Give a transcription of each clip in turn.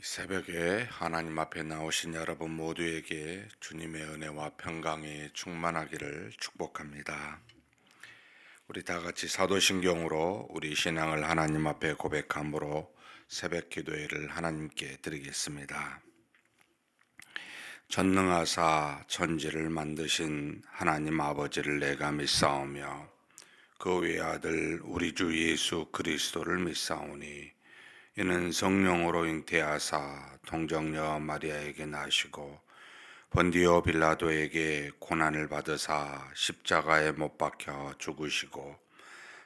이 새벽에 하나님 앞에 나오신 여러분 모두에게 주님의 은혜와 평강이 충만하기를 축복합니다. 우리 다 같이 사도신경으로 우리 신앙을 하나님 앞에 고백함으로 새벽 기도회를 하나님께 드리겠습니다. 전능하사 천지를 만드신 하나님 아버지를 내가 믿사오며 그 외아들 우리 주 예수 그리스도를 믿사오니 이는 성령으로 잉태하사 동정녀 마리아에게 나시고 본디오 빌라도에게 고난을 받으사 십자가에 못 박혀 죽으시고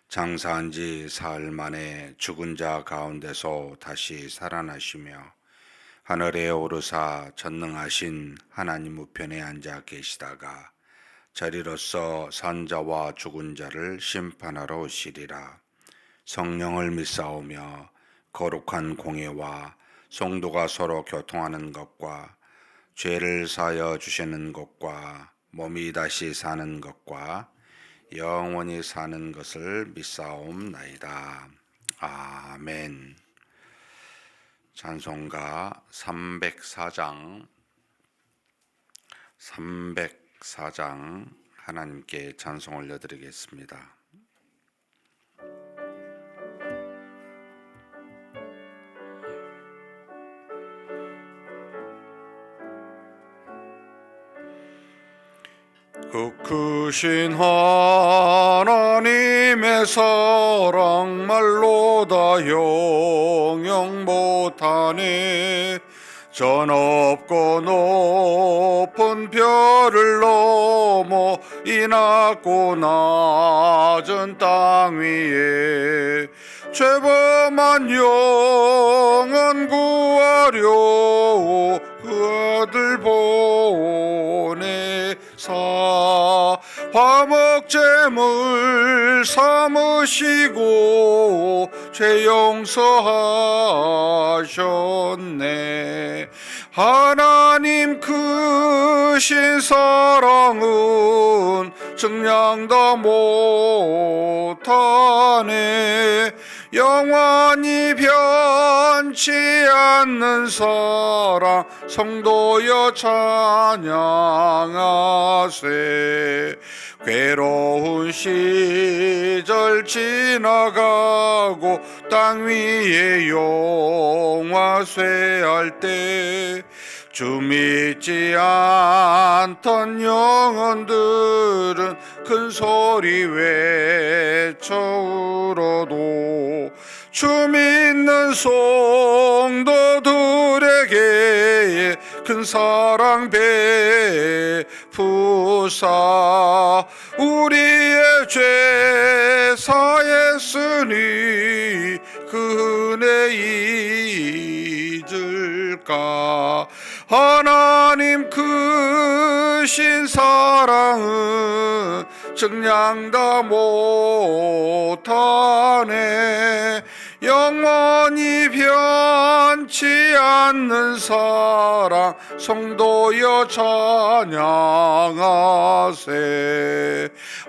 장사한 지 사흘 만에 죽은 자 가운데서 다시 살아나시며 하늘에 오르사 전능하신 하나님 우편에 앉아 계시다가 자리로서 산자와 죽은 자를 심판하러 오시리라. 성령을 믿사오며 거룩한 공예와 성도가 서로 교통하는 것과 죄를 사하여 주시는 것과 몸이 다시 사는 것과 영원히 사는 것을 믿사옵나이다. 아멘. 찬송가 304장 하나님께 찬송 올려드리겠습니다. 그 크신 하나님의 사랑 말로 다 형용 못하네. 저 높고 높은 별을 넘어 이 낮고 낮은 땅 위에 죄범한 영혼 구하려 그 아들 보내사 화목제물 삼으시고 죄 용서하셨네. 하나님 크신 사랑은 증량다 못하네. 영원히 변치 않는 사랑 성도여 찬양하세. 괴로운 시절 지나가고 땅 위에 영화쇠할 때 주 믿지 않던 영혼들은 큰 소리 외쳐 울어도 주 믿는 성도들에게 큰 사랑 베푸사 우리의 죄 사했으니 그 은혜 잊을까. 하나님 크신 사랑은 증량다 못하네. 영원히 변치 않는 사랑 성도여 찬양하세.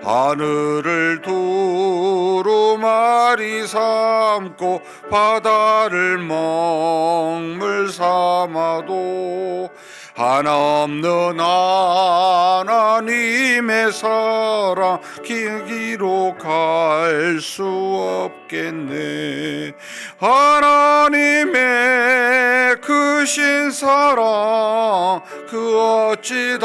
하늘을 두루마리 삼고 바다를 먹물 삼아도 하나 없는 하나님의 사랑 기록할 수 없겠네. 하나님의 크신 사랑 그 어찌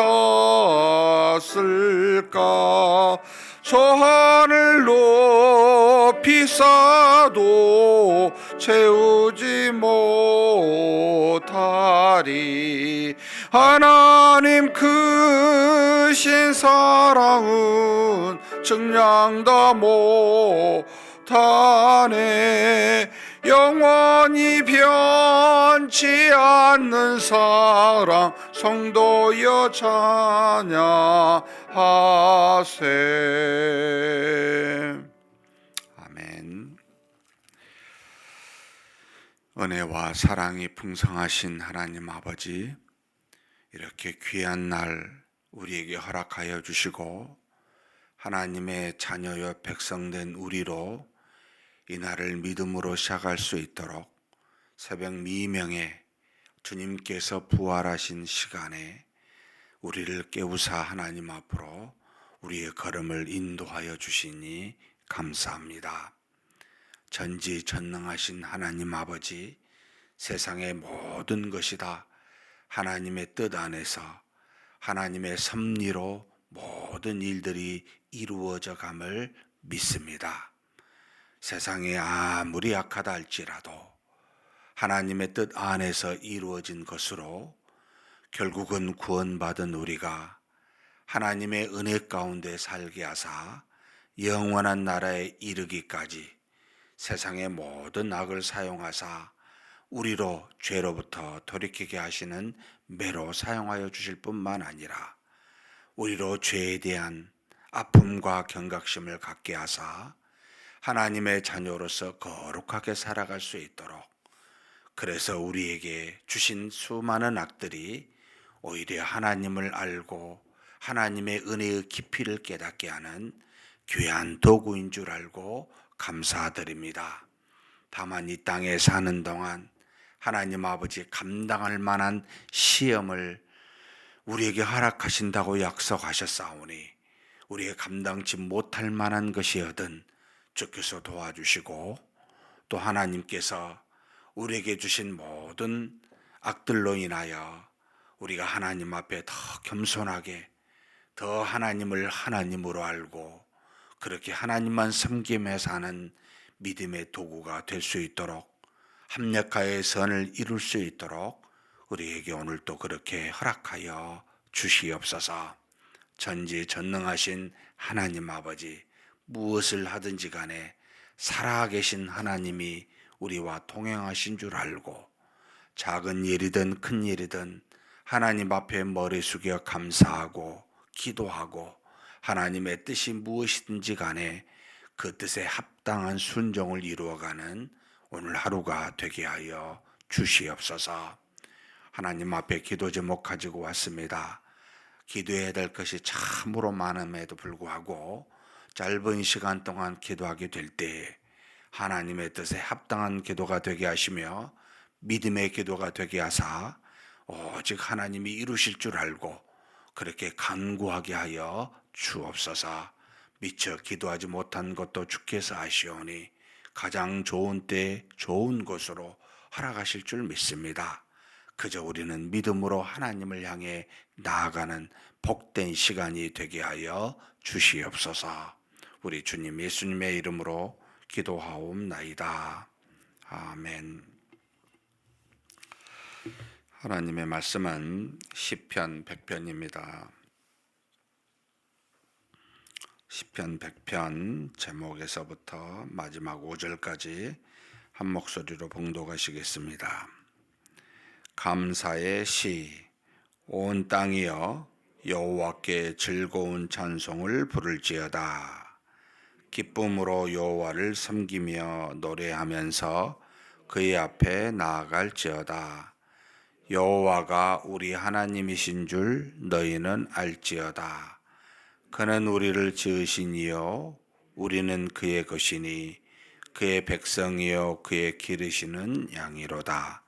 닿았을까. 저 하늘 높이 쌓아도 채우지 못하리. 하나님 크신 사랑은 증량다 못하네. 영원히 변치 않는 사랑 성도여 찬양하세. 아멘. 은혜와 사랑이 풍성하신 하나님 아버지, 이렇게 귀한 날 우리에게 허락하여 주시고 하나님의 자녀여 백성된 우리로 이 날을 믿음으로 시작할 수 있도록 새벽 미명에 주님께서 부활하신 시간에 우리를 깨우사 하나님 앞으로 우리의 걸음을 인도하여 주시니 감사합니다. 전지전능하신 하나님 아버지, 세상의 모든 것이 다 하나님의 뜻 안에서 하나님의 섭리로 모든 일들이 이루어져 감을 믿습니다. 세상이 아무리 악하다 할지라도 하나님의 뜻 안에서 이루어진 것으로 결국은 구원받은 우리가 하나님의 은혜 가운데 살게 하사 영원한 나라에 이르기까지 세상의 모든 악을 사용하사 우리로 죄로부터 돌이키게 하시는 매로 사용하여 주실 뿐만 아니라 우리로 죄에 대한 아픔과 경각심을 갖게 하사 하나님의 자녀로서 거룩하게 살아갈 수 있도록, 그래서 우리에게 주신 수많은 악들이 오히려 하나님을 알고 하나님의 은혜의 깊이를 깨닫게 하는 귀한 도구인 줄 알고 감사드립니다. 다만 이 땅에 사는 동안 하나님 아버지 감당할 만한 시험을 우리에게 허락하신다고 약속하셨사오니 우리의 감당치 못할 만한 것이어든 주께서 도와주시고, 또 하나님께서 우리에게 주신 모든 악들로 인하여 우리가 하나님 앞에 더 겸손하게, 더 하나님을 하나님으로 알고 그렇게 하나님만 섬기며 사는 믿음의 도구가 될 수 있도록, 합력하여 선을 이룰 수 있도록 우리에게 오늘 또 그렇게 허락하여 주시옵소서. 전지전능하신 하나님 아버지, 무엇을 하든지 간에 살아계신 하나님이 우리와 동행하신 줄 알고 작은 일이든 큰 일이든 하나님 앞에 머리 숙여 감사하고 기도하고 하나님의 뜻이 무엇이든지 간에 그 뜻에 합당한 순종을 이루어가는 오늘 하루가 되게 하여 주시옵소서. 하나님 앞에 기도 제목 가지고 왔습니다. 기도해야 될 것이 참으로 많음에도 불구하고 짧은 시간 동안 기도하게 될 때 하나님의 뜻에 합당한 기도가 되게 하시며 믿음의 기도가 되게 하사 오직 하나님이 이루실 줄 알고 그렇게 간구하게 하여 주옵소서. 미처 기도하지 못한 것도 주께서 아시오니 가장 좋은 때 좋은 곳으로 허락하실 줄 믿습니다. 그저 우리는 믿음으로 하나님을 향해 나아가는 복된 시간이 되게 하여 주시옵소서. 우리 주님 예수님의 이름으로 기도하옵나이다. 아멘. 하나님의 말씀은 시편 100편입니다. 시편 100편 제목에서부터 마지막 5절까지 한 목소리로 봉독하시겠습니다. 감사의 시. 온 땅이여 여호와께 즐거운 찬송을 부를지어다. 기쁨으로 여호와를 섬기며 노래하면서 그의 앞에 나아갈지어다. 여호와가 우리 하나님이신 줄 너희는 알지어다. 그는 우리를 지으신 이요 우리는 그의 것이니 그의 백성이요 그의 기르시는 양이로다.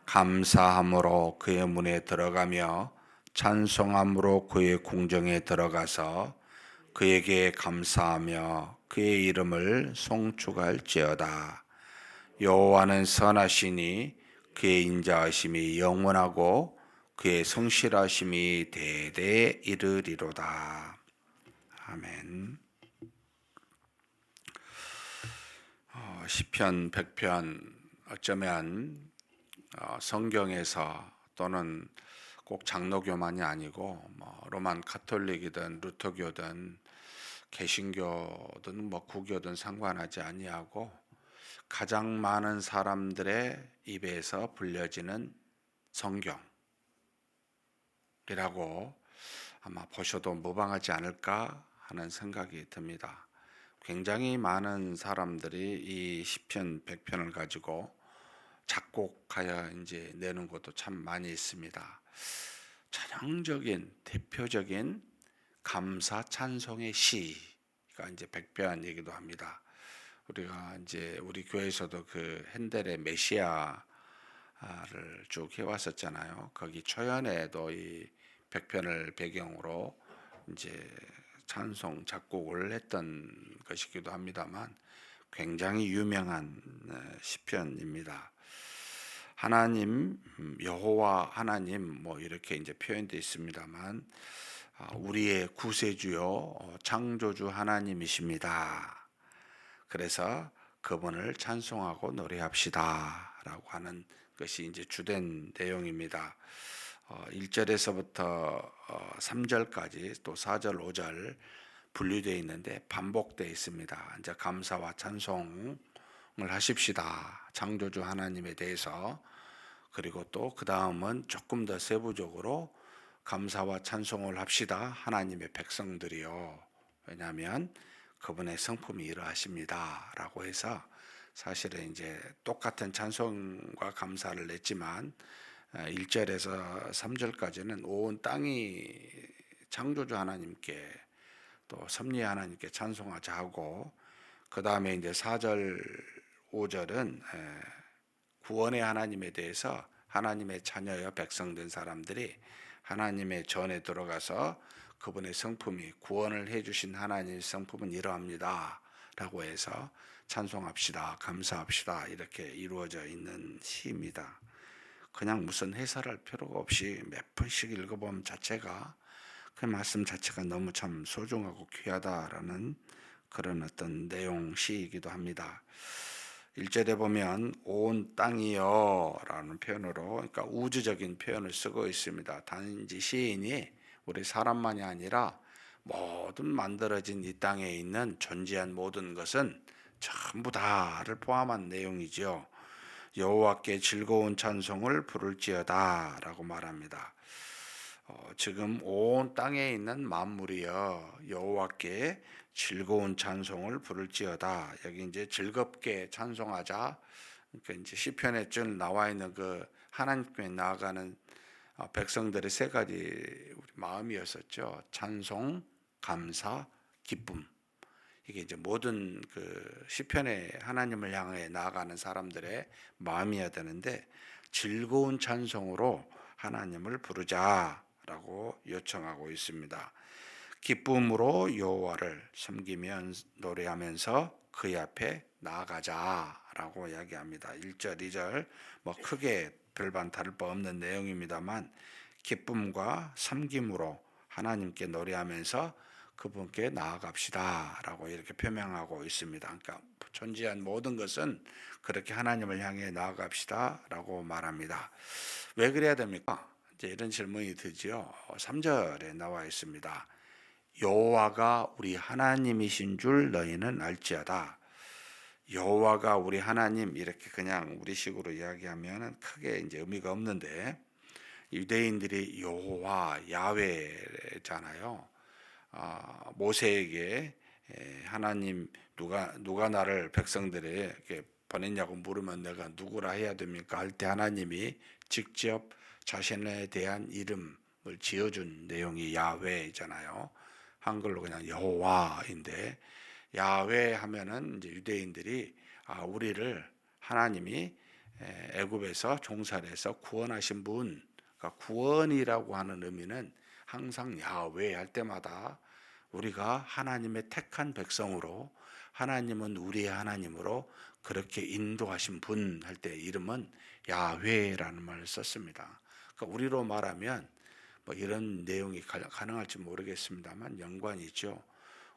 감사함으로 그의 문에 들어가며 찬송함으로 그의 궁정에 들어가서 그에게 감사하며 그의 이름을 송축할지어다. 여호와는 선하시니 그의 인자하심이 영원하고 그의 성실하심이 대대에 이르리로다. 아멘. 시편 100편 어쩌면 성경에서 또는 꼭 장로교만이 아니고 로만 가톨릭이든 루터교든 개신교든 구교든 상관하지 아니하고 가장 많은 사람들의 입에서 불려지는 성경이라고 아마 보셔도 무방하지 않을까 하는 생각이 듭니다. 굉장히 많은 사람들이 이 시편 100편을 가지고 작곡하여 이제 내는 것도 참 많이 있습니다. 전형적인 대표적인 감사 찬송의 시가 이제 100편이기도 합니다. 우리가 이제 우리 교회에서도 그 핸델의 메시아 쭉 해왔었잖아요. 거기 초연에도 이 백편을 배경으로 이제 찬송 작곡을 했던 것이기도 합니다만 굉장히 유명한 시편입니다. 하나님, 여호와 하나님 뭐 이렇게 이제 표현되어 있습니다만 우리의 구세주요 창조주 하나님이십니다. 그래서 그분을 찬송하고 노래합시다라고 하는 것이 이제 주된 내용입니다. 1절에서부터 3절까지 또 4절, 5절 분류되어 있는데 반복되어 있습니다. 이제 감사와 찬송을 하십시다. 창조주 하나님에 대해서. 그리고 또 그 다음은 조금 더 세부적으로 감사와 찬송을 합시다. 하나님의 백성들이요. 왜냐하면 그분의 성품이 이러하십니다라고 해서 사실은 이제 똑같은 찬송과 감사를 냈지만 1절에서 3절까지는 온 땅이 창조주 하나님께 또 섭리의 하나님께 찬송하자 하고, 그 다음에 이제 4절, 5절은 구원의 하나님에 대해서 하나님의 자녀여 백성된 사람들이 하나님의 전에 들어가서 그분의 성품이 구원을 해주신 하나님의 성품은 이러합니다 라고 해서 찬송합시다, 감사합시다 이렇게 이루어져 있는 시입니다. 그냥 무슨 해설할 필요가 없이 몇 번씩 읽어보면 자체가 그 말씀 자체가 너무 참 소중하고 귀하다라는 그런 어떤 내용 시이기도 합니다. 1절에 보면 온 땅이여 라는 표현으로, 그러니까 우주적인 표현을 쓰고 있습니다. 단지 시인이 우리 사람만이 아니라 모든 만들어진 이 땅에 있는 존재한 모든 것은 전부 다를 포함한 내용이지요. 여호와께 즐거운 찬송을 부를지어다 라고 말합니다. 지금 온 땅에 있는 만물이여 여호와께 즐거운 찬송을 부를지어다. 여기 이제 즐겁게 찬송하자. 그러니까 이제 시편에 쭉 나와 있는 그 하나님께 나아가는 백성들의 세 가지 우리 마음이었었죠. 찬송, 감사, 기쁨. 이게 이제 모든 그 시편에 하나님을 향해 나아가는 사람들의 마음이어야 되는데, 즐거운 찬송으로 하나님을 부르자라고 요청하고 있습니다. 기쁨으로 여호와를 섬기며 노래하면서 그의 앞에 나아가자라고 이야기합니다. 1절, 2절 뭐 크게 별반 다를 바 없는 내용입니다만 기쁨과 섬김으로 하나님께 노래하면서 그분께 나아갑시다 라고 이렇게 표명하고 있습니다. 그러니까 존재한 모든 것은 그렇게 하나님을 향해 나아갑시다 라고 말합니다. 왜 그래야 됩니까? 이제 이런 질문이 드지요. 3절에 나와 있습니다. 여호와가 우리 하나님이신 줄 너희는 알지어다. 여호와가 우리 하나님, 이렇게 그냥 우리식으로 이야기하면 크게 이제 의미가 없는데, 유대인들이 여호와, 야훼잖아요. 모세에게 하나님 누가 나를 백성들에게 보냈냐고 물으면 내가 누구라 해야 됩니까? 할 때 하나님이 직접 자신에 대한 이름을 지어준 내용이 야훼잖아요. 한글로 그냥 여호와인데, 야훼 하면은 이제 유대인들이 우리를 하나님이 애굽에서 종살에서 구원하신 분, 그러니까 구원이라고 하는 의미는 항상 야훼 할 때마다 우리가 하나님의 택한 백성으로, 하나님은 우리의 하나님으로 그렇게 인도하신 분 할 때 이름은 야훼라는 말을 썼습니다. 그러니까 우리로 말하면 뭐 이런 내용이 가능할지 모르겠습니다만 연관이 있죠.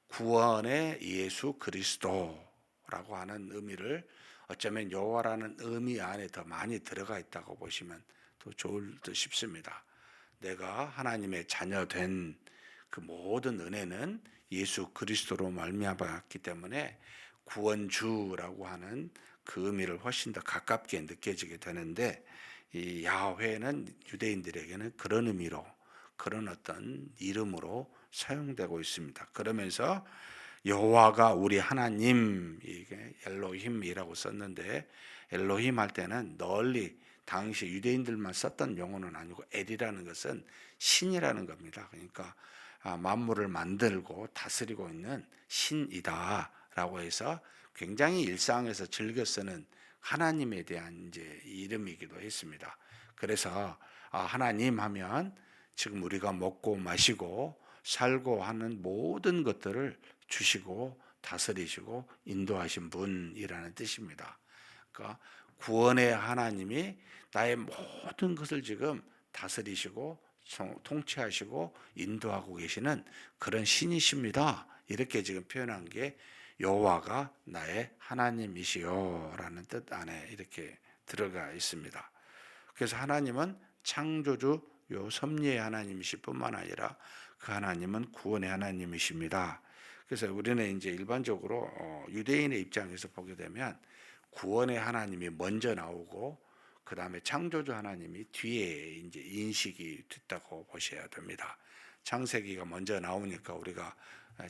구원의 예수 그리스도라고 하는 의미를 어쩌면 여호와라는 의미 안에 더 많이 들어가 있다고 보시면 더 좋을 듯 싶습니다. 내가 하나님의 자녀 된 그 모든 은혜는 예수 그리스도로 말미암았기 때문에 구원주라고 하는 그 의미를 훨씬 더 가깝게 느껴지게 되는데, 이 야훼는 유대인들에게는 그런 의미로, 그런 어떤 이름으로 사용되고 있습니다. 그러면서 여호와가 우리 하나님, 이게 엘로힘이라고 썼는데, 엘로힘 할 때는 널리 당시 유대인들만 썼던 용어는 아니고 엘이라는 것은 신이라는 겁니다. 그러니까 만물을 만들고 다스리고 있는 신이다라고 해서 굉장히 일상에서 즐겨 쓰는 하나님에 대한 이제 이름이기도 했습니다. 그래서 하나님 하면 지금 우리가 먹고 마시고 살고 하는 모든 것들을 주시고 다스리시고 인도하신 분이라는 뜻입니다. 그러니까 구원의 하나님이 나의 모든 것을 지금 다스리시고 통치하시고 인도하고 계시는 그런 신이십니다. 이렇게 지금 표현한 게 여호와가 나의 하나님이시요라는 뜻 안에 이렇게 들어가 있습니다. 그래서 하나님은 창조주 섭리의 하나님이실 뿐만 아니라 그 하나님은 구원의 하나님이십니다. 그래서 우리는 이제 일반적으로 유대인의 입장에서 보게 되면 구원의 하나님이 먼저 나오고 그 다음에 창조주 하나님이 뒤에 이제 인식이 됐다고 보셔야 됩니다. 창세기가 먼저 나오니까 우리가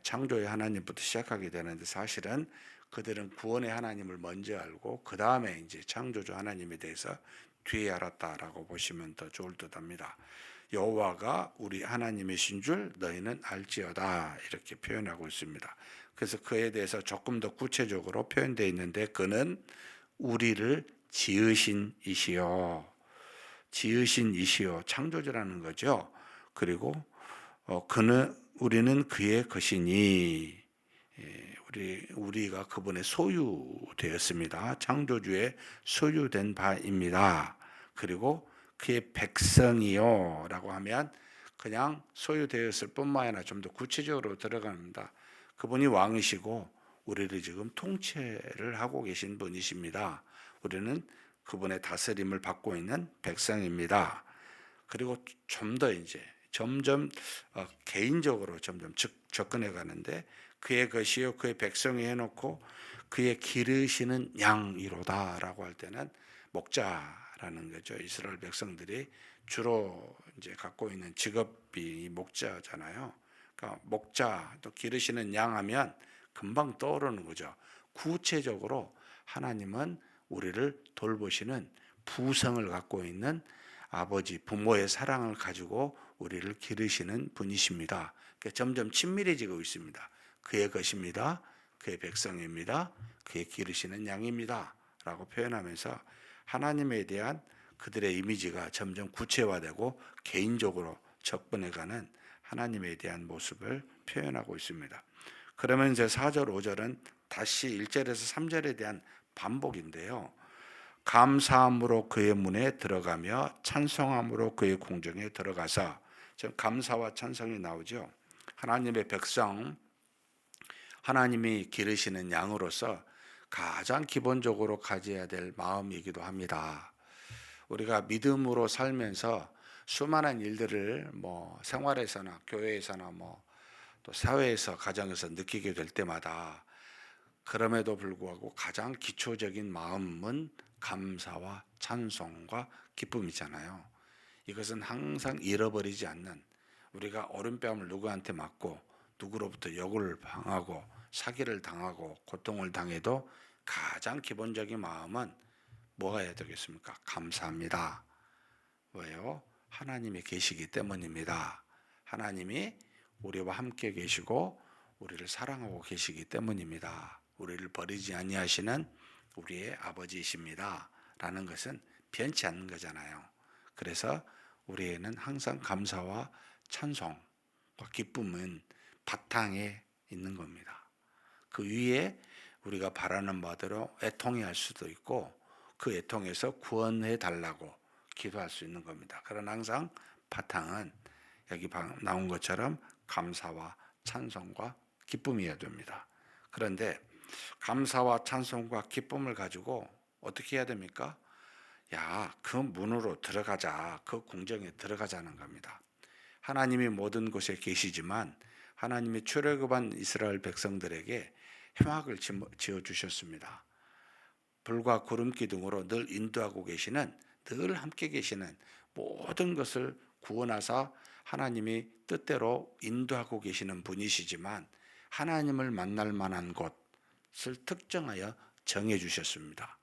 창조의 하나님부터 시작하게 되는데 사실은 그들은 구원의 하나님을 먼저 알고 그 다음에 이제 창조주 하나님에 대해서 뒤에 알았다라고 보시면 더 좋을 듯합니다. 여호와가 우리 하나님이신 줄 너희는 알지어다 이렇게 표현하고 있습니다. 그래서 그에 대해서 조금 더 구체적으로 표현되어 있는데 그는 우리를 지으신 이시요 창조주라는 거죠. 그리고 그는 우리는 그의 것이니 우리가 그분의 소유되었습니다. 창조주의 소유된 바입니다. 그리고 그의 백성이요 라고 하면 그냥 소유되었을 뿐만 아니라 좀 더 구체적으로 들어갑니다. 그분이 왕이시고 우리를 지금 통치를 하고 계신 분이십니다. 우리는 그분의 다스림을 받고 있는 백성입니다. 그리고 좀 더 이제 점점 개인적으로 점점 접근해 가는데 그의 것이요 그의 백성이 해놓고 그의 기르시는 양이로다라고 할 때는 목자라는 거죠. 이스라엘 백성들이 주로 이제 갖고 있는 직업이 목자잖아요. 그러니까 목자 또 기르시는 양 하면 금방 떠오르는 거죠. 구체적으로 하나님은 우리를 돌보시는 부성을 갖고 있는 아버지, 부모의 사랑을 가지고 우리를 기르시는 분이십니다. 그러니까 점점 친밀해지고 있습니다. 그의 것입니다. 그의 백성입니다. 그의 기르시는 양입니다. 라고 표현하면서 하나님에 대한 그들의 이미지가 점점 구체화되고 개인적으로 접근해가는 하나님에 대한 모습을 표현하고 있습니다. 그러면 이제 4절, 5절은 다시 1절에서 3절에 대한 반복인데요. 감사함으로 그의 문에 들어가며 찬송함으로 그의 궁정에 들어가서 지금 감사와 찬송이 나오죠. 하나님의 백성, 하나님이 기르시는 양으로서 가장 기본적으로 가져야 될 마음이기도 합니다. 우리가 믿음으로 살면서 수많은 일들을 생활에서나 교회에서나 또 사회에서 가정에서 느끼게 될 때마다 그럼에도 불구하고 가장 기초적인 마음은 감사와 찬송과 기쁨이잖아요. 이것은 항상 잃어버리지 않는 우리가 오른뺨을 누구한테 맞고 누구로부터 욕을 당하고 사기를 당하고 고통을 당해도 가장 기본적인 마음은 뭐가 해야 되겠습니까? 감사합니다. 왜요? 하나님이 계시기 때문입니다. 하나님이 우리와 함께 계시고 우리를 사랑하고 계시기 때문입니다. 우리를 버리지 아니하시는 우리의 아버지이십니다. 라는 것은 변치 않는 거잖아요. 그래서 우리에는 항상 감사와 찬송과 기쁨은 바탕에 있는 겁니다. 그 위에 우리가 바라는 바대로 애통해할 수도 있고 그 애통에서 구원해 달라고 기도할 수 있는 겁니다. 그러나 항상 바탕은 여기 나온 것처럼 감사와 찬송과 기쁨이어야 됩니다. 그런데 감사와 찬송과 기쁨을 가지고 어떻게 해야 됩니까? 그 문으로 들어가자. 그 궁정에 들어가자는 겁니다. 하나님이 모든 곳에 계시지만 하나님이 출애굽한 이스라엘 백성들에게 회막을 지어 주셨습니다. 불과 구름 기둥으로 늘 인도하고 계시는, 늘 함께 계시는 모든 것을 구원하사 하나님이 뜻대로 인도하고 계시는 분이시지만 하나님을 만날 만한 곳을 특정하여 정해 주셨습니다.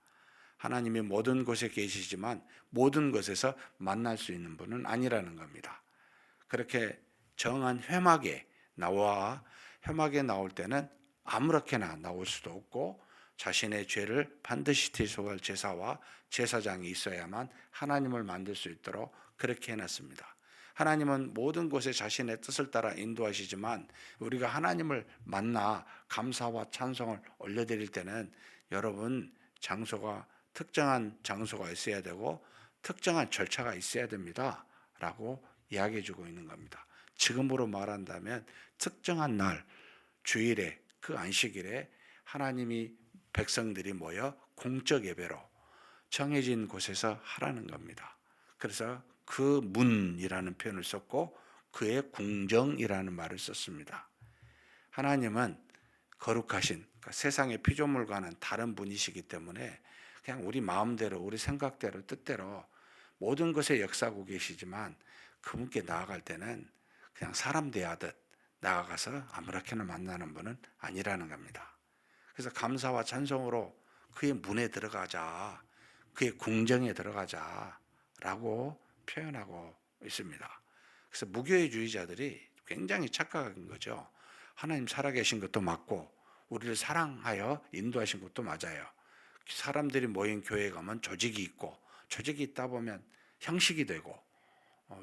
하나님이 모든 곳에 계시지만 모든 곳에서 만날 수 있는 분은 아니라는 겁니다. 그렇게 정한 회막에 나올 때는 아무렇게나 나올 수도 없고 자신의 죄를 반드시 대속할 제사와 제사장이 있어야만 하나님을 만들 수 있도록 그렇게 해놨습니다. 하나님은 모든 곳에 자신의 뜻을 따라 인도하시지만 우리가 하나님을 만나 감사와 찬송을 올려드릴 때는 여러분 장소가 특정한 장소가 있어야 되고 특정한 절차가 있어야 됩니다 라고 이야기해 주고 있는 겁니다. 지금으로 말한다면 특정한 날 주일에 그 안식일에 하나님이 백성들이 모여 공적 예배로 정해진 곳에서 하라는 겁니다. 그래서 그 문이라는 표현을 썼고 그의 궁정이라는 말을 썼습니다. 하나님은 거룩하신 그러니까 세상의 피조물과는 다른 분이시기 때문에 그냥 우리 마음대로 우리 생각대로 뜻대로 모든 것에 역사하고 계시지만 그분께 나아갈 때는 그냥 사람 대하듯 나아가서 아무렇게나 만나는 분은 아니라는 겁니다. 그래서 감사와 찬송으로 그의 문에 들어가자, 그의 궁정에 들어가자 라고 표현하고 있습니다. 그래서 무교회주의자들이 굉장히 착각한 거죠. 하나님 살아계신 것도 맞고 우리를 사랑하여 인도하신 것도 맞아요. 사람들이 모인 교회에 가면 조직이 있고 조직이 있다 보면 형식이 되고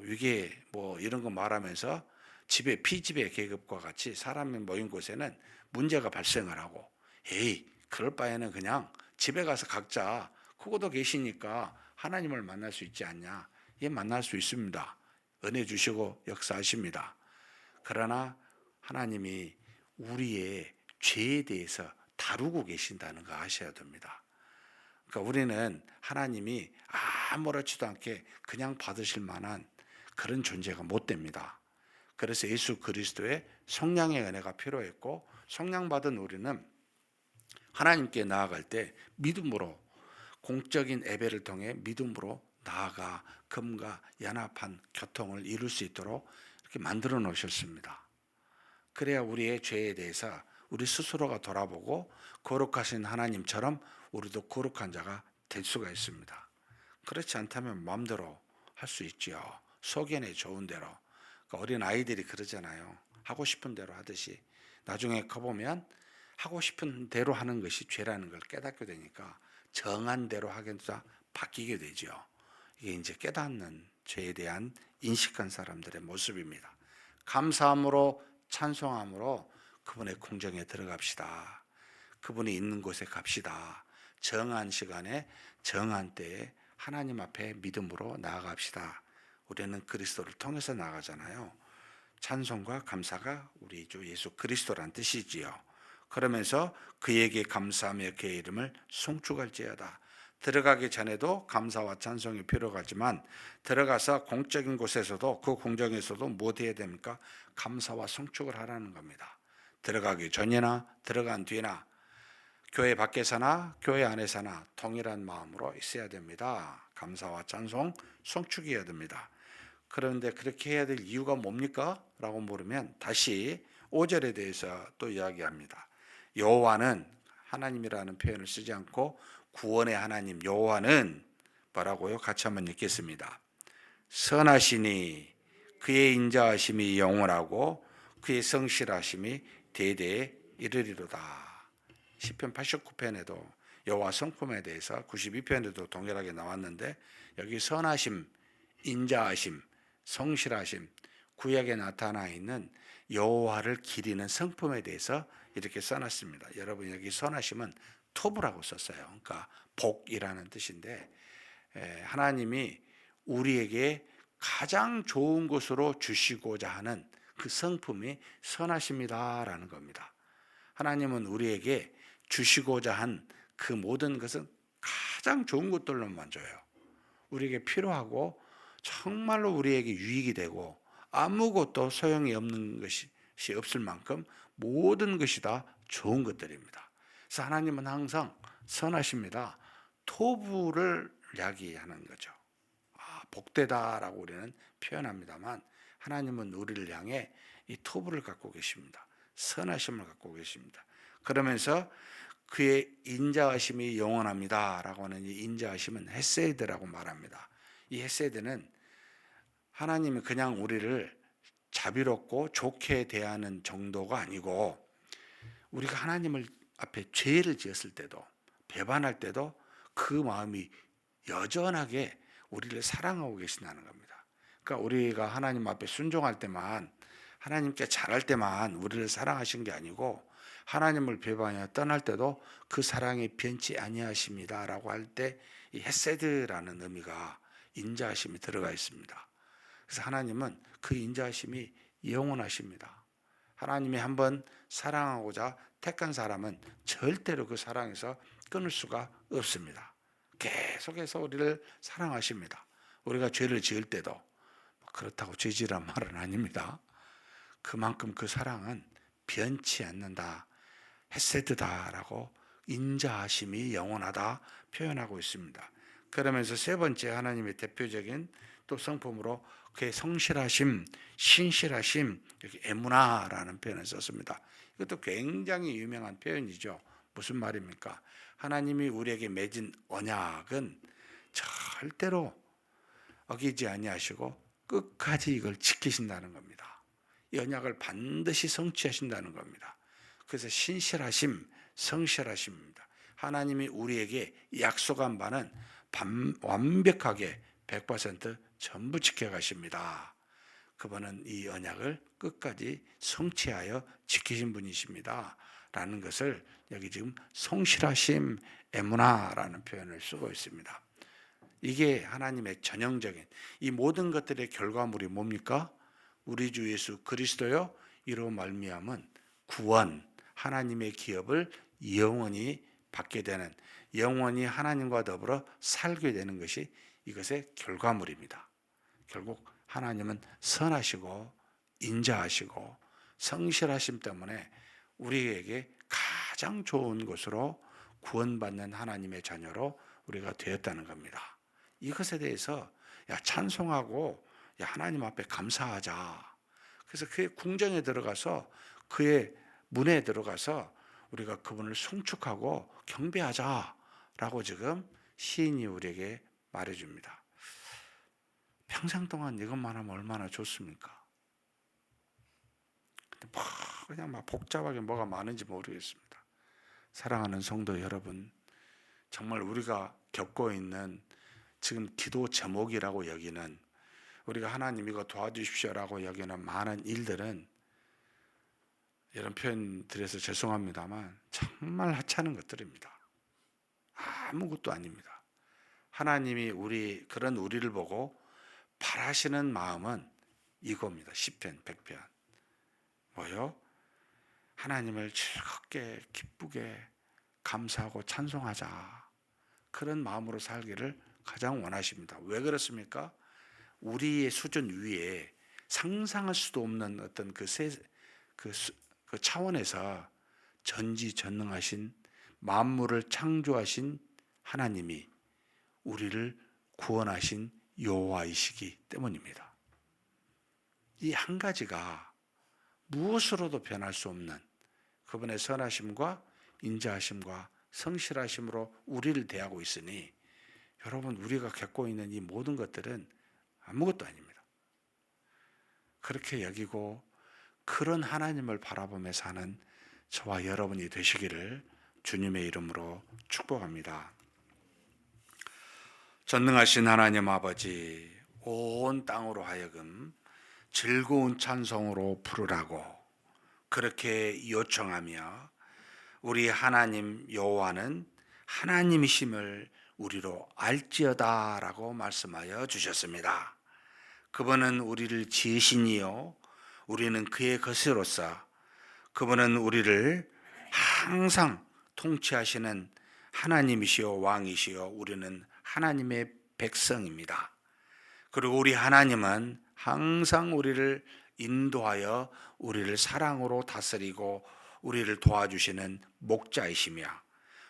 이게 뭐 이런 거 말하면서 집에 피지배 계급과 같이 사람이 모인 곳에는 문제가 발생을 하고 에이 그럴 바에는 그냥 집에 가서 각자 그거도 계시니까 하나님을 만날 수 있지 않냐. 예, 만날 수 있습니다. 은혜 주시고 역사하십니다. 그러나 하나님이 우리의 죄에 대해서 다루고 계신다는 거 아셔야 됩니다. 그러니까 우리는 하나님이 아무렇지도 않게 그냥 받으실 만한 그런 존재가 못 됩니다. 그래서 예수 그리스도의 성령의 은혜가 필요했고 성령 받은 우리는 하나님께 나아갈 때 믿음으로 공적인 예배를 통해 믿음으로 나아가 금과 연합한 교통을 이룰 수 있도록 이렇게 만들어 놓으셨습니다. 그래야 우리의 죄에 대해서 우리 스스로가 돌아보고 거룩하신 하나님처럼 우리도 거룩한 자가 될 수가 있습니다. 그렇지 않다면 마음대로 할 수 있지요. 속연에 좋은 대로. 그러니까 어린 아이들이 그러잖아요. 하고 싶은 대로 하듯이 나중에 커보면 하고 싶은 대로 하는 것이 죄라는 걸 깨닫게 되니까 정한 대로 하겠다 바뀌게 되죠. 이게 이제 깨닫는 죄에 대한 인식한 사람들의 모습입니다. 감사함으로 찬송함으로 그분의 궁정에 들어갑시다. 그분이 있는 곳에 갑시다. 정한 시간에 정한 때에 하나님 앞에 믿음으로 나아갑시다. 우리는 그리스도를 통해서 나가잖아요. 찬송과 감사가 우리 주 예수 그리스도란 뜻이지요. 그러면서 그에게 감사하며 그의 이름을 송축할지어다. 들어가기 전에도 감사와 찬송이 필요하지만 들어가서 공적인 곳에서도 그 공정에서도 뭐 해야 됩니까? 감사와 송축을 하라는 겁니다. 들어가기 전이나 들어간 뒤나 교회 밖에서나 교회 안에서나 동일한 마음으로 있어야 됩니다. 감사와 찬송, 송축이어야 됩니다. 그런데 그렇게 해야 될 이유가 뭡니까? 라고 물으면 다시 5절에 대해서 또 이야기합니다. 여호와는 하나님이라는 표현을 쓰지 않고 구원의 하나님 여호와는 뭐라고요? 같이 한번 읽겠습니다. 선하시니 그의 인자하심이 영원하고 그의 성실하심이 대대에 이르리로다. 시편 89편에도 여호와 성품에 대해서 92편에도 동일하게 나왔는데 여기 선하심, 인자하심, 성실하심, 구약에 나타나 있는 여호와를 기리는 성품에 대해서 이렇게 써놨습니다. 여러분 여기 선하심은 토브라고 썼어요. 그러니까 복이라는 뜻인데 하나님이 우리에게 가장 좋은 것으로 주시고자 하는 그 성품이 선하심이다라는 겁니다. 하나님은 우리에게 주시고자 한 그 모든 것은 가장 좋은 것들로만 줘요. 우리에게 필요하고 정말로 우리에게 유익이 되고 아무것도 소용이 없는 것이 없을 만큼 모든 것이 다 좋은 것들입니다. 그래서 하나님은 항상 선하십니다. 토부를 이야기하는 거죠. 복되다라고 우리는 표현합니다만 하나님은 우리를 향해 이 토부를 갖고 계십니다. 선하심을 갖고 계십니다. 그러면서 그의 인자하심이 영원합니다 라고 하는 이 인자하심은 헤세드라고 말합니다. 이 헤세드는 하나님이 그냥 우리를 자비롭고 좋게 대하는 정도가 아니고 우리가 하나님을 앞에 죄를 지었을 때도, 배반할 때도 그 마음이 여전하게 우리를 사랑하고 계신다는 겁니다. 그러니까 우리가 하나님 앞에 순종할 때만, 하나님께 잘할 때만 우리를 사랑하신 게 아니고, 하나님을 배반하여 떠날 때도 그 사랑이 변치 아니하십니다라고 할 때 이 헤세드라는 의미가, 인자하심이 들어가 있습니다. 그래서 하나님은 그 인자하심이 영원하십니다. 하나님이 한번 사랑하고자 택한 사람은 절대로 그 사랑에서 끊을 수가 없습니다. 계속해서 우리를 사랑하십니다. 우리가 죄를 지을 때도, 그렇다고 죄지란 말은 아닙니다. 그만큼 그 사랑은 변치 않는다, 헤세드다라고, 인자하심이 영원하다 표현하고 있습니다. 그러면서 세 번째 하나님의 대표적인 또 성품으로 그의 성실하심, 신실하심, 여기 에무나라는 표현을 썼습니다. 이것도 굉장히 유명한 표현이죠. 무슨 말입니까? 하나님이 우리에게 맺은 언약은 절대로 어기지 아니하시고 끝까지 이걸 지키신다는 겁니다. 이 언약을 반드시 성취하신다는 겁니다. 그래서 신실하심, 성실하심입니다. 하나님이 우리에게 약속한 바는 완벽하게 100% 전부 지켜가십니다. 그분은 이 언약을 끝까지 성취하여 지키신 분이십니다 라는 것을 여기 지금 성실하심, 에무나라는 표현을 쓰고 있습니다. 이게 하나님의 전형적인, 이 모든 것들의 결과물이 뭡니까? 우리 주 예수 그리스도요 이로 말미암은 구원, 하나님의 기업을 영원히 받게 되는, 영원히 하나님과 더불어 살게 되는 것이 이것의 결과물입니다. 결국 하나님은 선하시고 인자하시고 성실하심 때문에 우리에게 가장 좋은 것으로 구원받는 하나님의 자녀로 우리가 되었다는 겁니다. 이것에 대해서 찬송하고 하나님 앞에 감사하자. 그래서 그의 궁정에 들어가서, 그의 문에 들어가서 우리가 그분을 송축하고 경배하자라고 지금 시인이 우리에게 말해줍니다. 평생 동안 이것만 하면 얼마나 좋습니까? 근데 그냥 복잡하게 뭐가 많은지 모르겠습니다. 사랑하는 성도 여러분, 정말 우리가 겪고 있는 지금 기도 제목이라고 여기는, 우리가 하나님 이거 도와주십시오라고 여기는 많은 일들은, 이런 표현 드려서 죄송합니다만 정말 하찮은 것들입니다. 아무것도 아닙니다. 하나님이 그런 우리를 보고 바라시는 마음은 이겁니다. 시편 100편. 뭐요? 하나님을 즐겁게 기쁘게 감사하고 찬송하자. 그런 마음으로 살기를 가장 원하십니다. 왜 그렇습니까? 우리의 수준 위에 상상할 수도 없는 어떤 그 차원에서 전지전능하신, 만물을 창조하신 하나님이 우리를 구원하신 여호와이시기 때문입니다. 이 한 가지가 무엇으로도 변할 수 없는 그분의 선하심과 인자하심과 성실하심으로 우리를 대하고 있으니, 여러분, 우리가 겪고 있는 이 모든 것들은 아무것도 아닙니다. 그렇게 여기고 그런 하나님을 바라보며 사는 저와 여러분이 되시기를 주님의 이름으로 축복합니다. 전능하신 하나님 아버지, 온 땅으로 하여금 즐거운 찬송으로 부르라고 그렇게 요청하며, 우리 하나님 여호와는 하나님이심을 우리로 알지어다라고 말씀하여 주셨습니다. 그분은 우리를 지으시니요 우리는 그의 것으로서, 그분은 우리를 항상 통치하시는 하나님이시요 왕이시요 우리는 하나님의 백성입니다. 그리고 우리 하나님은 항상 우리를 인도하여 우리를 사랑으로 다스리고 우리를 도와주시는 목자이시며,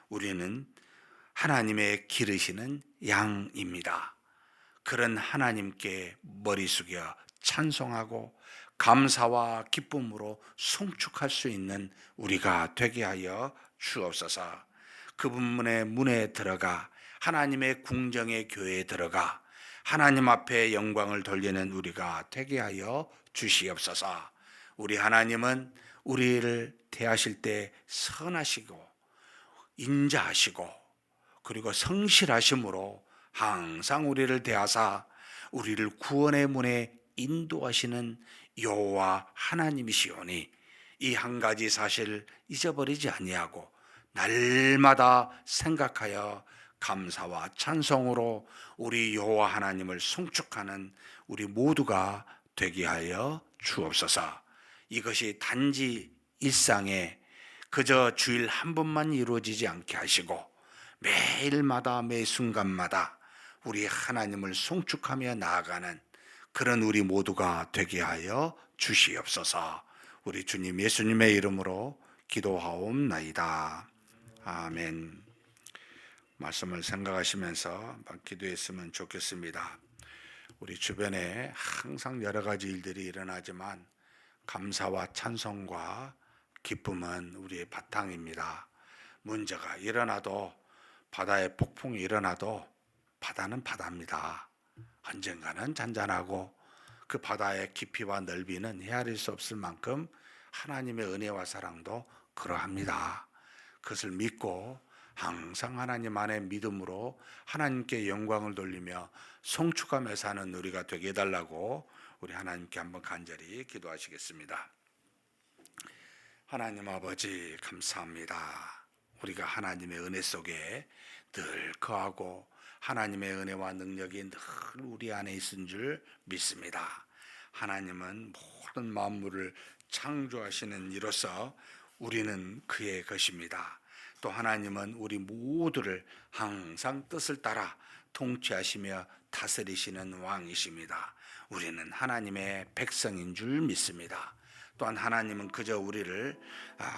우리는 하나님의 기르시는 양입니다. 그런 하나님께 머리 숙여 찬송하고 감사와 기쁨으로 송축할 수 있는 우리가 되게 하여 주옵소서. 그분의 문에 들어가, 하나님의 궁정의 교회에 들어가 하나님 앞에 영광을 돌리는 우리가 되게 하여 주시옵소서. 우리 하나님은 우리를 대하실 때 선하시고 인자하시고 그리고 성실하심으로 항상 우리를 대하사 우리를 구원의 문에 인도하시는 여호와 하나님이시오니 이 한 가지 사실을 잊어버리지 아니하고 날마다 생각하여 감사와 찬송으로 우리 여호와 하나님을 송축하는 우리 모두가 되게 하여 주옵소서. 이것이 단지 일상에 그저 주일 한 번만 이루어지지 않게 하시고 매일마다 매 순간마다 우리 하나님을 송축하며 나아가는 그런 우리 모두가 되게 하여 주시옵소서. 우리 주님 예수님의 이름으로 기도하옵나이다. 아멘. 말씀을 생각하시면서 한번 기도했으면 좋겠습니다. 우리 주변에 항상 여러 가지 일들이 일어나지만 감사와 찬송과 기쁨은 우리의 바탕입니다. 문제가 일어나도 바다에 폭풍이 일어나도 바다는 바다입니다. 언젠가는 잔잔하고 그 바다의 깊이와 넓이는 헤아릴 수 없을 만큼 하나님의 은혜와 사랑도 그러합니다. 그것을 믿고 항상 하나님 안에 믿음으로 하나님께 영광을 돌리며 송축하며 사는 우리가 되게 해달라고 우리 하나님께 한번 간절히 기도하시겠습니다. 하나님 아버지 감사합니다. 우리가 하나님의 은혜 속에 늘 거하고 하나님의 은혜와 능력이 늘 우리 안에 있은 줄 믿습니다. 하나님은 모든 만물을 창조하시는 이로서 우리는 그의 것입니다. 또 하나님은 우리 모두를 항상 뜻을 따라 통치하시며 다스리시는 왕이십니다. 우리는 하나님의 백성인 줄 믿습니다. 또한 하나님은 그저 우리를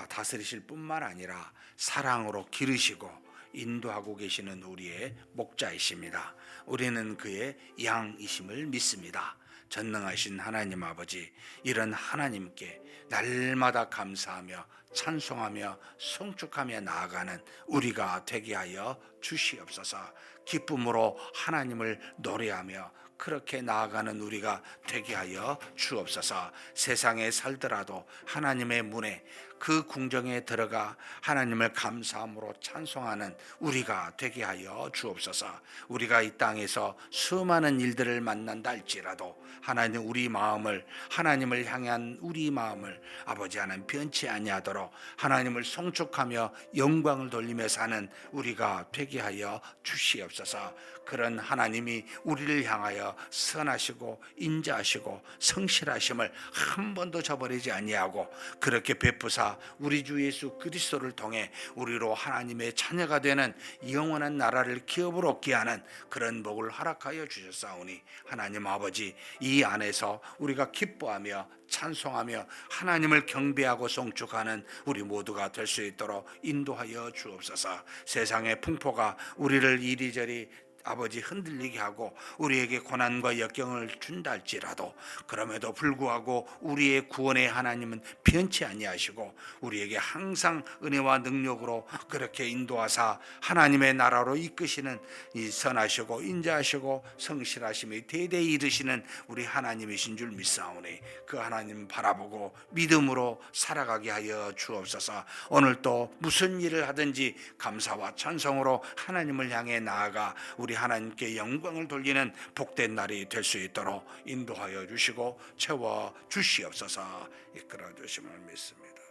다스리실 뿐만 아니라 사랑으로 기르시고 인도하고 계시는 우리의 목자이십니다. 우리는 그의 양이심을 믿습니다. 전능하신 하나님 아버지, 이런 하나님께 날마다 감사하며 찬송하며 송축하며 나아가는 우리가 되게 하여 주시옵소서. 기쁨으로 하나님을 노래하며 그렇게 나아가는 우리가 되게 하여 주옵소서. 세상에 살더라도 하나님의 문에 그 궁정에 들어가 하나님을 감사함으로 찬송하는 우리가 되게 하여 주옵소서. 우리가 이 땅에서 수많은 일들을 만난다 할지라도 하나님 우리 마음을 하나님을 향한 우리 마음을 아버지 하나님 변치 아니하도록 하나님을 송축하며 영광을 돌리며 사는 우리가 되게 하여 주시옵소서. 그런 하나님이 우리를 향하여 선하시고 인자하시고 성실하심을 한 번도 저버리지 아니하고 그렇게 베푸사 우리 주 예수 그리스도를 통해 우리로 하나님의 자녀가 되는 영원한 나라를 기업으로 얻게 하는 그런 복을 허락하여 주셨사오니 하나님 아버지, 이 안에서 우리가 기뻐하며 찬송하며 하나님을 경배하고 송축하는 우리 모두가 될 수 있도록 인도하여 주옵소서. 세상의 풍포가 우리를 이리저리 아버지 흔들리게 하고 우리에게 고난과 역경을 준다 할지라도 그럼에도 불구하고 우리의 구원의 하나님은 변치 아니하시고 우리에게 항상 은혜와 능력으로 그렇게 인도하사 하나님의 나라로 이끄시는 이 선하시고 인자하시고 성실하심이 대대히 이르시는 우리 하나님이신 줄 믿사오니 그 하나님 바라보고 믿음으로 살아가게 하여 주옵소서. 오늘 또 무슨 일을 하든지 감사와 찬송으로 하나님을 향해 나아가 우리 하나님께 영광을 돌리는 복된 날이 될 수 있도록 인도하여 주시고 채워 주시옵소서. 이끌어 주심을 믿습니다.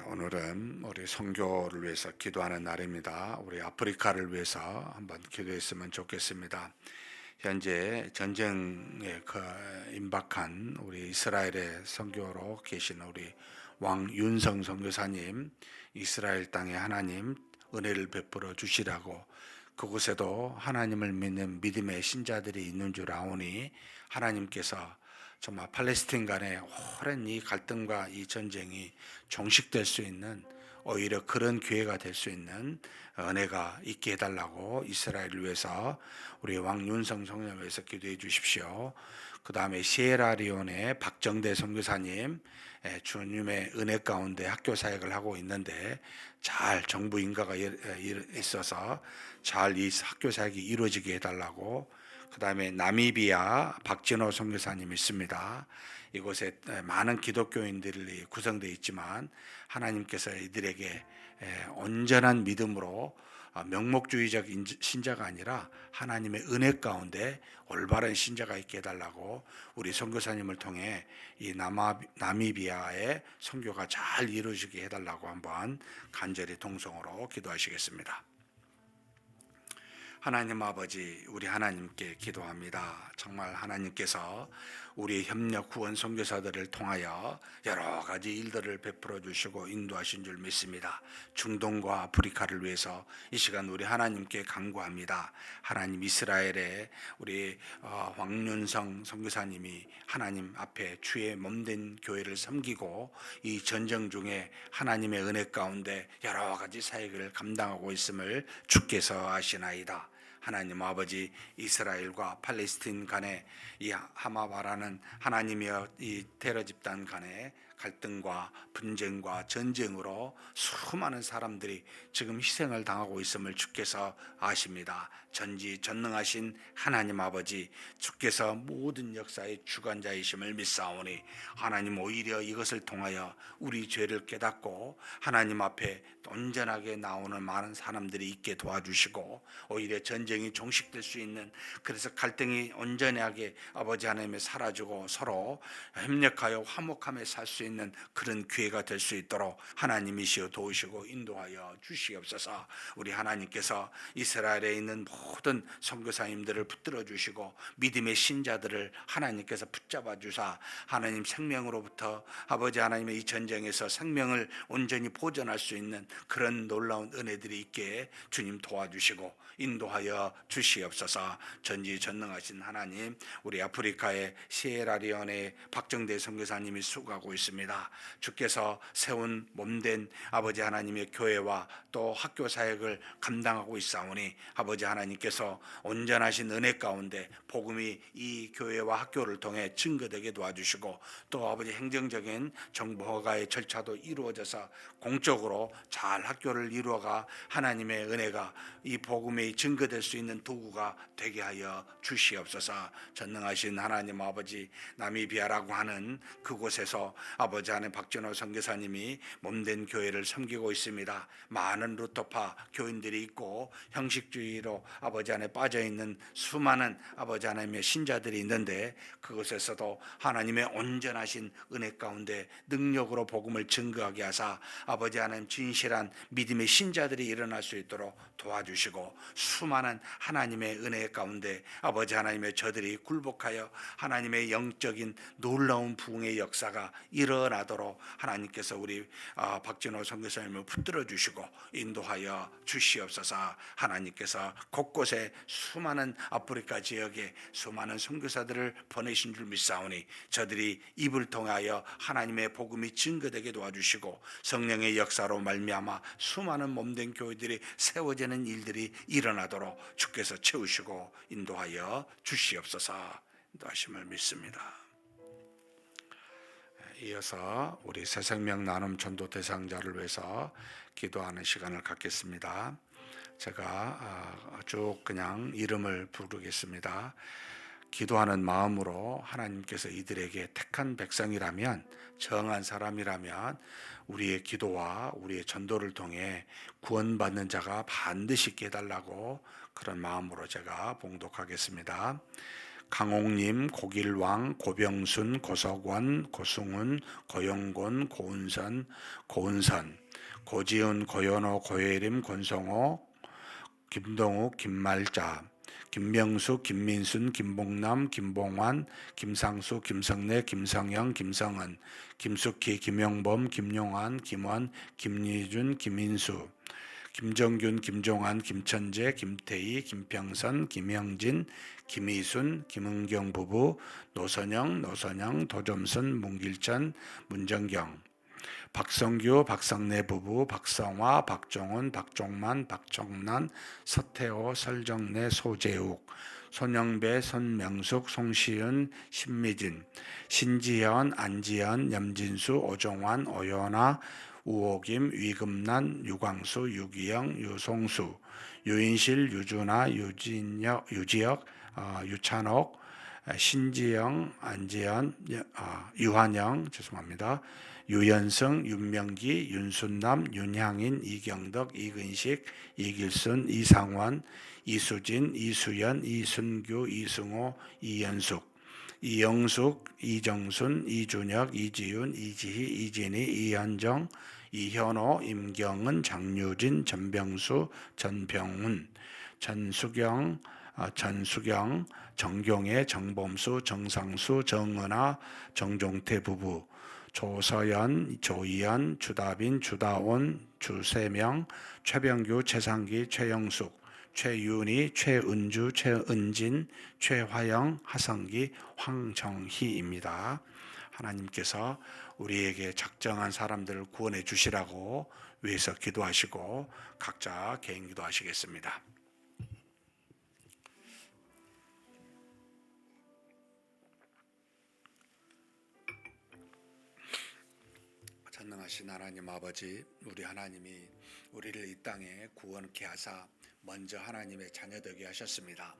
오늘은 우리 선교를 위해서 기도하는 날입니다. 우리 아프리카를 위해서 한번 기도했으면 좋겠습니다. 현재 전쟁에 임박한 우리 이스라엘의 선교로 계신 우리 왕윤성 선교사님, 이스라엘 땅에 하나님 은혜를 베풀어 주시라고 그곳에도 하나님을 믿는 믿음의 신자들이 있는 줄 아오니 하나님께서 정말 팔레스틴 간의 오랜 이 갈등과 이 전쟁이 종식될 수 있는 오히려 그런 기회가 될 수 있는 은혜가 있게 해달라고 이스라엘을 위해서 우리 왕윤성 성령을 위해서 기도해 주십시오. 그 다음에 시에라리온의 박정대 선교사님, 주님의 은혜 가운데 학교 사역을 하고 있는데 잘 정부 인가가 있어서 잘 이 학교 사역이 이루어지게 해달라고, 그 다음에 나미비아 박진호 선교사님이 있습니다. 이곳에 많은 기독교인들이 구성되어 있지만 하나님께서 이들에게 온전한 믿음으로 명목주의적 신자가 아니라 하나님의 은혜 가운데 올바른 신자가 있게 해달라고 우리 선교사님을 통해 이 나미비아의 선교가 잘 이루어지게 해달라고 한번 간절히 동성으로 기도하시겠습니다. 하나님 아버지, 우리 하나님께 기도합니다. 정말 하나님께서 우리 협력 후원 선교사들을 통하여 여러 가지 일들을 베풀어 주시고 인도하신 줄 믿습니다. 중동과 아프리카를 위해서 이 시간 우리 하나님께 간구합니다. 하나님, 이스라엘의 우리 황윤성 선교사님이 하나님 앞에 주의 몸된 교회를 섬기고 이 전쟁 중에 하나님의 은혜 가운데 여러 가지 사역을 감당하고 있음을 주께서 아시나이다. 하나님 아버지, 이스라엘과 팔레스틴 간의 이 하마바라는 하나님의 이 테러 집단 간의 갈등과 분쟁과 전쟁으로 수많은 사람들이 지금 희생을 당하고 있음을 주께서 아십니다. 전지전능하신 하나님 아버지, 주께서 모든 역사의 주관자이심을 믿사오니 하나님, 오히려 이것을 통하여 우리 죄를 깨닫고 하나님 앞에 온전하게 나오는 많은 사람들이 있게 도와주시고, 오히려 전쟁이 종식될 수 있는, 그래서 갈등이 온전하게 아버지 하나님의 사라지고 서로 협력하여 화목하며 살 수 있는 그런 기회가 될 수 있도록 하나님이시여 도우시고 인도하여 주시옵소서. 우리 하나님께서 이스라엘에 있는 모든 선교사님들을 붙들어 주시고 믿음의 신자들을 하나님께서 붙잡아 주사 하나님 생명으로부터 아버지 하나님의 이 전쟁에서 생명을 온전히 보존할 수 있는 그런 놀라운 은혜들이 있게 주님 도와주시고 인도하여 주시옵소서. 전지전능하신 하나님, 우리 아프리카의 시에라리온의 박정대 선교사님이 수고하고 있습니다. 주께서 세운 몸된 아버지 하나님의 교회와 또 학교 사역을 감당하고 있사오니 아버지 하나님께서 온전하신 은혜 가운데 복음이 이 교회와 학교를 통해 증거되게 도와주시고, 또 아버지 행정적인 정보 허가의 절차도 이루어져서 공적으로 잘 학교를 이루어가 하나님의 은혜가 이 복음에 증거될 수 있는 도구가 되게 하여 주시옵소서. 전능하신 하나님 아버지, 나미비아라고 하는 그곳에서 아버지 하나님 박진호 선교사님이 몸된 교회를 섬기고 있습니다. 많은 루터파 교인들이 있고 형식주의로 아버지 안에 빠져있는 수많은 아버지 하나님의 신자들이 있는데, 그곳에서도 하나님의 온전하신 은혜 가운데 능력으로 복음을 증거하게 하사 아버지 하나님 진실한 믿음의 신자들이 일어날 수 있도록 도와주시고, 수많은 하나님의 은혜 가운데 아버지 하나님의 저들이 굴복하여 하나님의 영적인 놀라운 부흥의 역사가 일어나도록 하나님께서 우리 박진호 선교사님을 붙들어 주시고 인도하여 주시옵소서. 하나님께서 곳곳에 수많은 아프리카 지역에 수많은 선교사들을 보내신 줄 믿사오니 저들이 입을 통하여 하나님의 복음이 증거되게 도와주시고 성령의 역사로 말미암아 수많은 몸된 교회들이 세워지는 일들이 일어나도록 주께서 채우시고 인도하여 주시옵소서. 인도하심을 믿습니다. 이어서 우리 새생명 나눔 전도 대상자를 위해서 기도하는 시간을 갖겠습니다. 제가 쭉 그냥 이름을 부르겠습니다. 기도하는 마음으로 하나님께서 이들에게 택한 백성이라면, 정한 사람이라면 우리의 기도와 우리의 전도를 통해 구원받는 자가 반드시 있게 해달라고 그런 마음으로 제가 봉독하겠습니다. 강옥님, 고길왕, 고병순, 고석원, 고승훈, 고영곤, 고은선, 고지은, 고연호, 고예림, 권성호, 김동욱, 김말자, 김명수, 김민순, 김봉남, 김봉환, 김상수, 김성래, 김성영, 김성은, 김숙희, 김영범, 김용환, 김원, 김리준, 김인수, 김정균, 김종환, 김천재, 김태희, 김평선, 김영진, 김희순, 김은경 부부, 노선영, 도점선, 문길천, 문정경, 박성규, 박성래 부부, 박성화, 박종훈, 박종만, 박정란, 서태호, 설정래, 소재욱, 손영배, 손명숙, 송시은, 신미진, 신지현, 안지현, 염진수, 오종환, 오연아, 우호김, 위금난, 유광수, 유기영, 유송수, 유인실, 유준아, 유지혁, 유찬옥, 신지영, 안재현, 유한영, 죄송합니다. 유연승, 윤명기, 윤순남, 윤향인, 이경덕, 이근식, 이길순, 이상원, 이수진, 이수연, 이순규, 이승호, 이연숙, 이영숙, 이정순, 이준혁, 이지윤, 이지희, 이진희, 이현정, 이현호, 임경은, 장유진, 전병수, 전병훈, 전수경, 정경혜, 정범수, 정상수, 정은아, 정종태 부부, 조서연, 조이연, 주다빈, 주다온, 주세명, 최병규, 최상기, 최영숙, 최윤희, 최은주, 최은진, 최화영, 하성기, 황정희입니다. 하나님께서 우리에게 작정한 사람들을 구원해 주시라고 위해서 기도하시고 각자 개인 기도하시겠습니다. 전능하신 하나님 아버지, 우리 하나님이 우리를 이 땅에 구원케 하사 먼저 하나님의 자녀 되게 하셨습니다.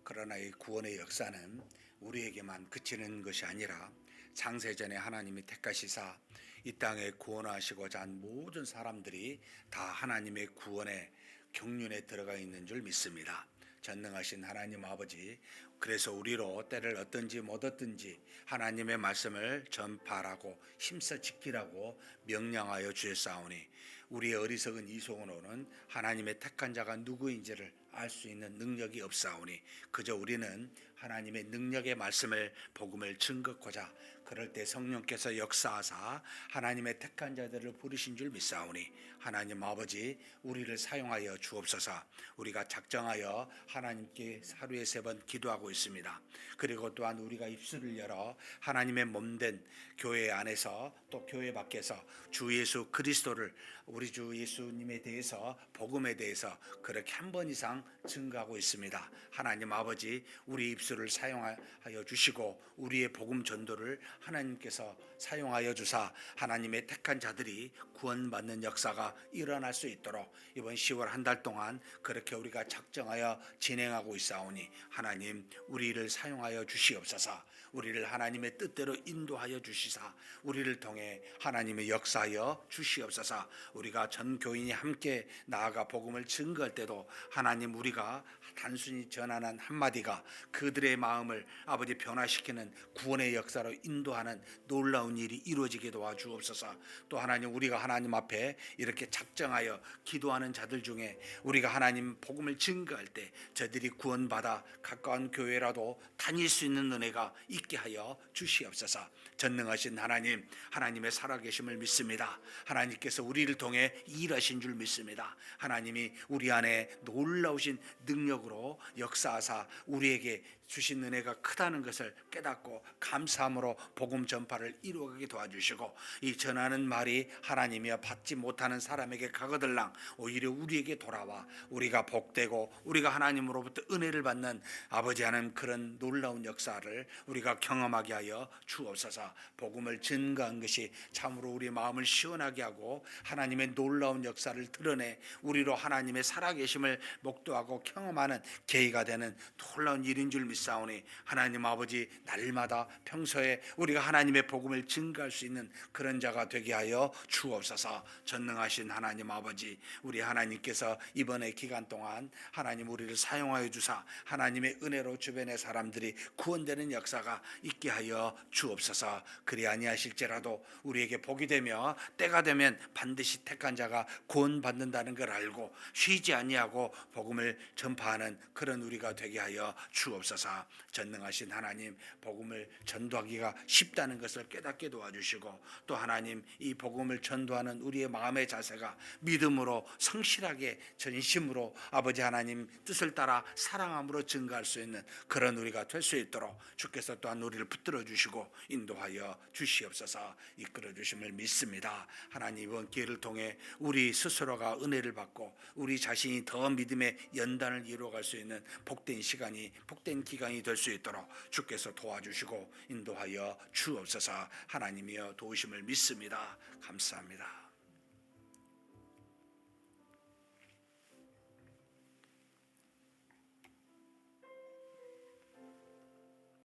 그러나 이 구원의 역사는 우리에게만 그치는 것이 아니라 창세전에 하나님이 택하시사 이 땅에 구원하시고자 한 모든 사람들이 다 하나님의 구원의 경륜에 들어가 있는 줄 믿습니다. 전능하신 하나님 아버지, 그래서 우리로 때를 얻든지 못 얻든지 하나님의 말씀을 전파하라고 힘써 지키라고 명령하여 주셨사오니 우리의 어리석은 이성으로는 하나님의 택한 자가 누구인지를 알 수 있는 능력이 없사오니 그저 우리는 하나님의 능력의 말씀을 복음을 증거하고자 그럴 때 성령께서 역사하사 하나님의 택한 자들을 부르신 줄 믿사오니 하나님 아버지, 우리를 사용하여 주옵소서. 우리가 작정하여 하나님께 하루에 3번 기도하고 있습니다. 그리고 또한 우리가 입술을 열어 하나님의 몸된 교회 안에서 또 교회 밖에서 주 예수 그리스도를, 우리 주 예수님에 대해서, 복음에 대해서 그렇게 한 번 이상 증거하고 있습니다. 하나님 아버지, 우리 입술을 사용하여 주시고 우리의 복음 전도를 하나님께서 사용하여 주사 하나님의 택한 자들이 구원받는 역사가 일어날 수 있도록 이번 10월 한 달 동안 그렇게 우리가 작정하여 진행하고 있사오니 하나님, 우리를 사용하여 주시옵소서. 우리를 하나님의 뜻대로 인도하여 주시사 우리를 통해 하나님의 역사하여 주시옵소서. 우리가 전 교인이 함께 나아가 복음을 증거할 때도 하나님, 우리가 단순히 전하는 한마디가 그들의 마음을 아버지 변화시키는 구원의 역사로 인도하는 놀라운 일이 이루어지게 도와주옵소서. 또 하나님, 우리가 하나님 앞에 이렇게 작정하여 기도하는 자들 중에 우리가 하나님 복음을 증거할 때 저들이 구원받아 가까운 교회라도 다닐 수 있는 은혜가 있게 하여 주시옵소서. 전능하신 하나님, 하나님의 살아계심을 믿습니다. 하나님께서 우리를 통해 일하신 줄 믿습니다. 하나님이 우리 안에 놀라우신 능력으로 역사하사 우리에게 주신 은혜가 크다는 것을 깨닫고 감사함으로 복음 전파를 이루어가게 도와주시고 이 전하는 말이 하나님이여 받지 못하는 사람에게 가거들랑 오히려 우리에게 돌아와 우리가 복되고 우리가 하나님으로부터 은혜를 받는 아버지 하는 그런 놀라운 역사를 우리가 경험하게 하여 주옵소서. 복음을 증거한 것이 참으로 우리 마음을 시원하게 하고 하나님의 놀라운 역사를 드러내 우리로 하나님의 살아계심을 목도하고 경험하는 계기가 되는 놀라운 일인 줄 믿사오니 하나님 아버지, 날마다 평소에 우리가 하나님의 복음을 증거할 수 있는 그런 자가 되게 하여 주옵소서. 전능하신 하나님 아버지, 우리 하나님께서 이번에 기간 동안 하나님 우리를 사용하여 주사 하나님의 은혜로 주변의 사람들이 구원되는 역사가 있게 하여 주옵소서. 그리 아니하실지라도 우리에게 복이 되며 때가 되면 반드시 택한 자가 구원받는다는 걸 알고 쉬지 아니하고 복음을 전파하는 그런 우리가 되게 하여 주옵소서. 전능하신 하나님, 복음을 전도하기가 쉽다는 것을 깨닫게 도와주시고 또 하나님, 이 복음을 전도하는 우리의 마음의 자세가 믿음으로 성실하게 전심으로 아버지 하나님 뜻을 따라 사랑함으로 증거할 수 있는 그런 우리가 될 수 있도록 주께서 또한 우리를 붙들어 주시고 인도하여 주시옵소서. 이끌어 주심을 믿습니다. 하나님, 이번 기회를 통해 우리 스스로가 은혜를 받고 우리 자신이 더 믿음의 연단을 이루어갈 수 있는 복된 시간이, 복된 기간이 될 수 있도록 주께서 도와주시고 인도하여 주옵소서. 하나님이여 도우심을 믿습니다. 감사합니다.